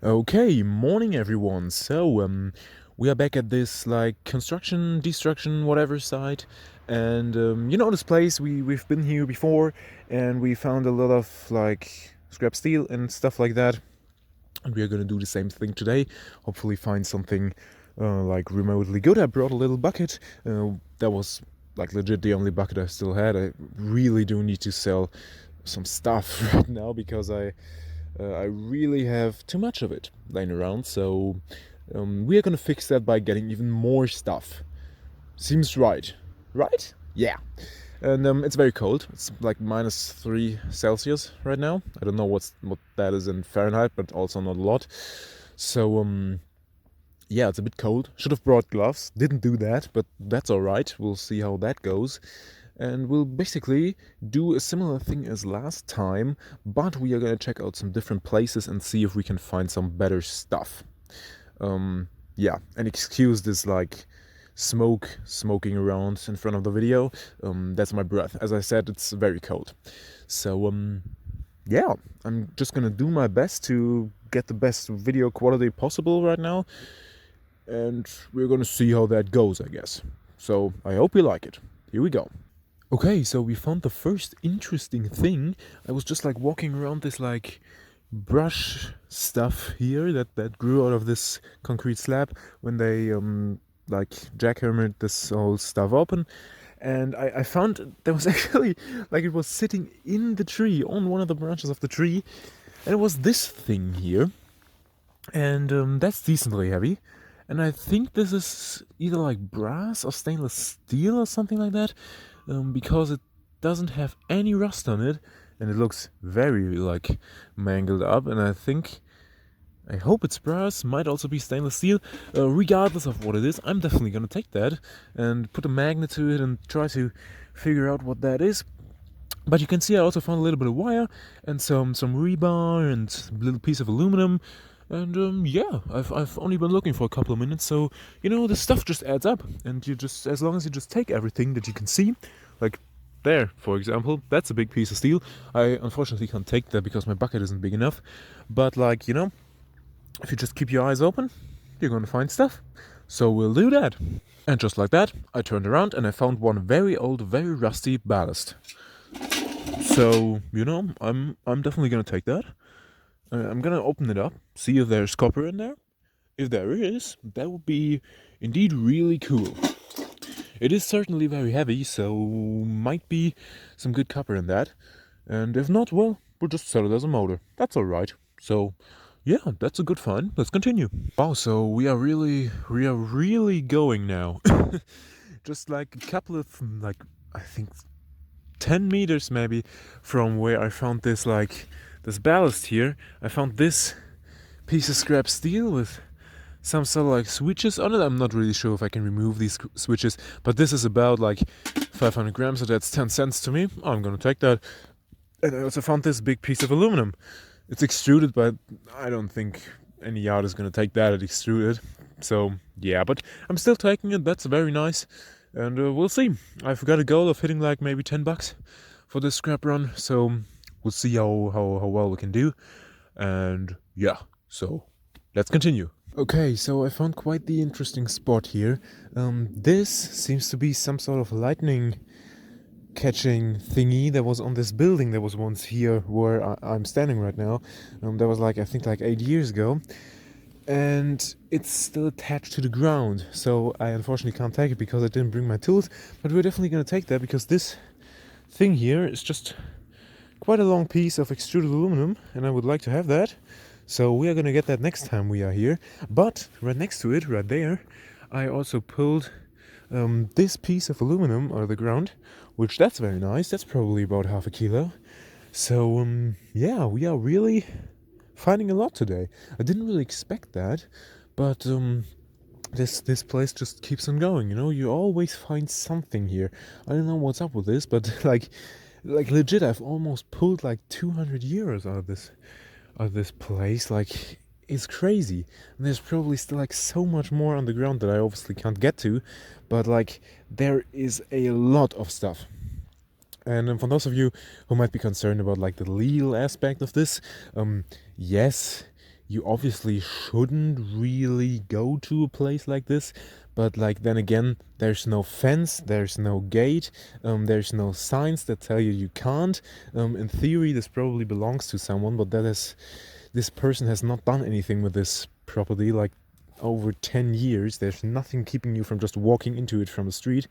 Okay, morning everyone. We are back at this like construction, destruction, whatever site, and you know this place. We've been here before, and we found a lot of like scrap steel and stuff like that. And we are gonna do the same thing today. Hopefully, find something like remotely good. I brought a little bucket. That was like legit the only bucket I still had. I really do need to sell some stuff right now because I really have too much of it laying around, so we are gonna fix that by getting even more stuff. Seems right. Right? Yeah. And it's very cold. It's like -3 Celsius right now. I don't know what that is in Fahrenheit, but also not a lot. So yeah, it's a bit cold. Should have brought gloves. Didn't do that, but that's alright. We'll see how that goes. And we'll basically do a similar thing as last time, but we are gonna check out some different places and see if we can find some better stuff. Yeah, and excuse this like smoking around in front of the video. That's my breath. As I said, it's very cold. So yeah, I'm just gonna do my best to get the best video quality possible right now, and we're gonna see how that goes, I guess. So I hope you like it. Here we go. Okay, so we found the first interesting thing. I was just like walking around this like brush stuff here that grew out of this concrete slab when they like jackhammered this whole stuff open, and I found there was actually like it was sitting in the tree on one of the branches of the tree, and it was this thing here, and that's decently heavy. And I think this is either like brass or stainless steel or something like that, because it doesn't have any rust on it, and it looks very like mangled up. And I hope it's brass, might also be stainless steel. Regardless of what it is, I'm definitely gonna take that and put a magnet to it and try to figure out what that is. But you can see I also found a little bit of wire and some rebar and a little piece of aluminum. And yeah, I've only been looking for a couple of minutes, so you know the stuff just adds up. And you just, as long as you just take everything that you can see, like there, for example, that's a big piece of steel. I unfortunately can't take that because my bucket isn't big enough. But like, you know, if you just keep your eyes open, you're gonna find stuff. So we'll do that. And just like that, I turned around and I found one very old, very rusty ballast. So you know, I'm definitely gonna take that. I'm gonna open it up, see if there's copper in there. If there is, that would be indeed really cool. It is certainly very heavy, so might be some good copper in that. And if not, well, we'll just sell it as a motor. That's alright. So yeah, that's a good find. Let's continue. Wow, so we are really going now. Just like a couple of like I think 10 meters maybe from where I found this like this ballast here, I found this piece of scrap steel with some sort of like switches on it. I'm not really sure if I can remove these switches, but this is about like 500 grams, so that's 10 cents to me. I'm gonna take that. And I also found this big piece of aluminum. It's extruded, but I don't think any yard is gonna take that at extruded. So yeah, but I'm still taking it. That's very nice, and we'll see. I've got a goal of hitting like maybe $10 for this scrap run, so we'll see how well we can do. And yeah, so let's continue. Okay, so I found quite the interesting spot here. This seems to be some sort of lightning catching thingy that was on this building that was once here where I'm standing right now. That was like I think like 8 years ago, and it's still attached to the ground. So I unfortunately can't take it because I didn't bring my tools. But we're definitely gonna take that because this thing here is just quite a long piece of extruded aluminum, and I would like to have that. So we are gonna get that next time we are here. But right next to it, right there, I also pulled this piece of aluminum out of the ground, which that's very nice. That's probably about half a kilo. So yeah, we are really finding a lot today. I didn't really expect that, but this place just keeps on going. You know, you always find something here. I don't know what's up with this, but like legit, I've almost pulled like 200 euros out of this place. Like it's crazy. And there's probably still like so much more on the ground that I obviously can't get to, but like there is a lot of stuff. And for those of you who might be concerned about like the legal aspect of this, yes, you obviously shouldn't really go to a place like this. But like then again, there's no fence, there's no gate, there's no signs that tell you can't. In theory, this probably belongs to someone, but this person has not done anything with this property like over 10 years. There's nothing keeping you from just walking into it from the street.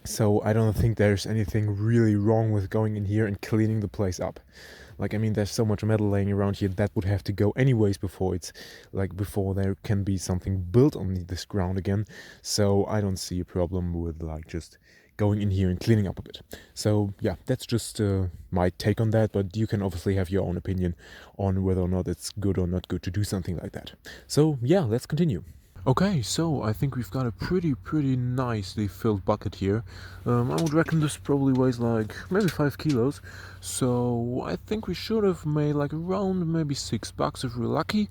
So I don't think there's anything really wrong with going in here and cleaning the place up. Like, I mean, there's so much metal laying around here that would have to go anyways before there can be something built on this ground again. So I don't see a problem with like just going in here and cleaning up a bit. So yeah, that's just my take on that, but you can obviously have your own opinion on whether or not it's good or not good to do something like that. So yeah, let's continue. Okay, so I think we've got a pretty nicely filled bucket here. I would reckon this probably weighs like maybe 5 kilos. So I think we should have made like around maybe $6 if we're lucky.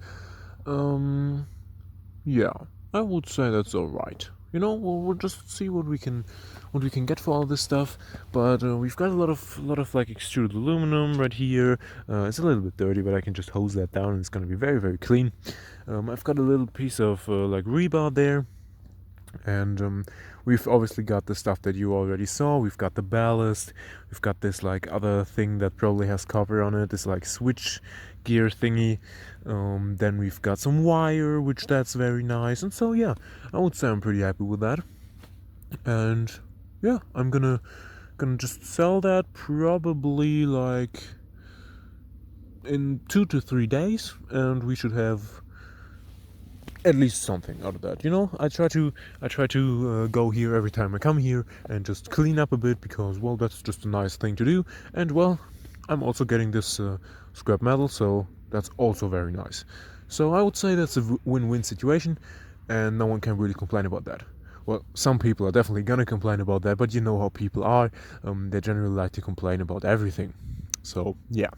Yeah, I would say that's alright. You know, we'll just see what we can get for all this stuff. But we've got a lot of like extruded aluminum right here. It's a little bit dirty, but I can just hose that down and it's gonna be very clean. I've got a little piece of like rebar there, and we've obviously got the stuff that you already saw. We've got the ballast, we've got this like other thing that probably has copper on it, this like switch gear thingy. Then we've got some wire, which that's very nice. And so yeah, I would say I'm pretty happy with that. And yeah, I'm gonna just sell that probably like in 2 to 3 days, and we should have at least something out of that. You know, I try to go here every time I come here and just clean up a bit, because well, that's just a nice thing to do. And well, I'm also getting this scrap metal, so that's also very nice. So I would say that's a win-win situation, and no one can really complain about that. Well, some people are definitely gonna complain about that, but you know how people are. They generally like to complain about everything. So yeah,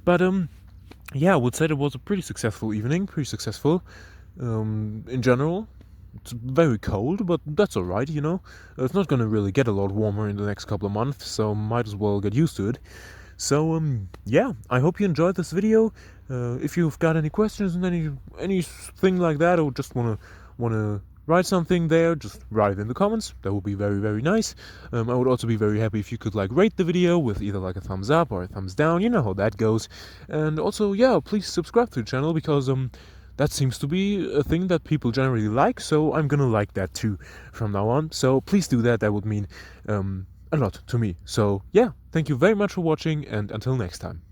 but yeah, I would say that was a pretty successful evening, pretty successful. In general, it's very cold, but that's alright, you know. It's not gonna really get a lot warmer in the next couple of months, so might as well get used to it. So, yeah, I hope you enjoyed this video. If you've got any questions and anything like that, or just wanna write something there, just write it in the comments. That would be very nice. I would also be very happy if you could like rate the video with either like a thumbs up or a thumbs down. You know how that goes. And also, yeah, please subscribe to the channel, because that seems to be a thing that people generally like, so I'm gonna like that too from now on. So please do that, that would mean a lot to me. So yeah, thank you very much for watching, and until next time.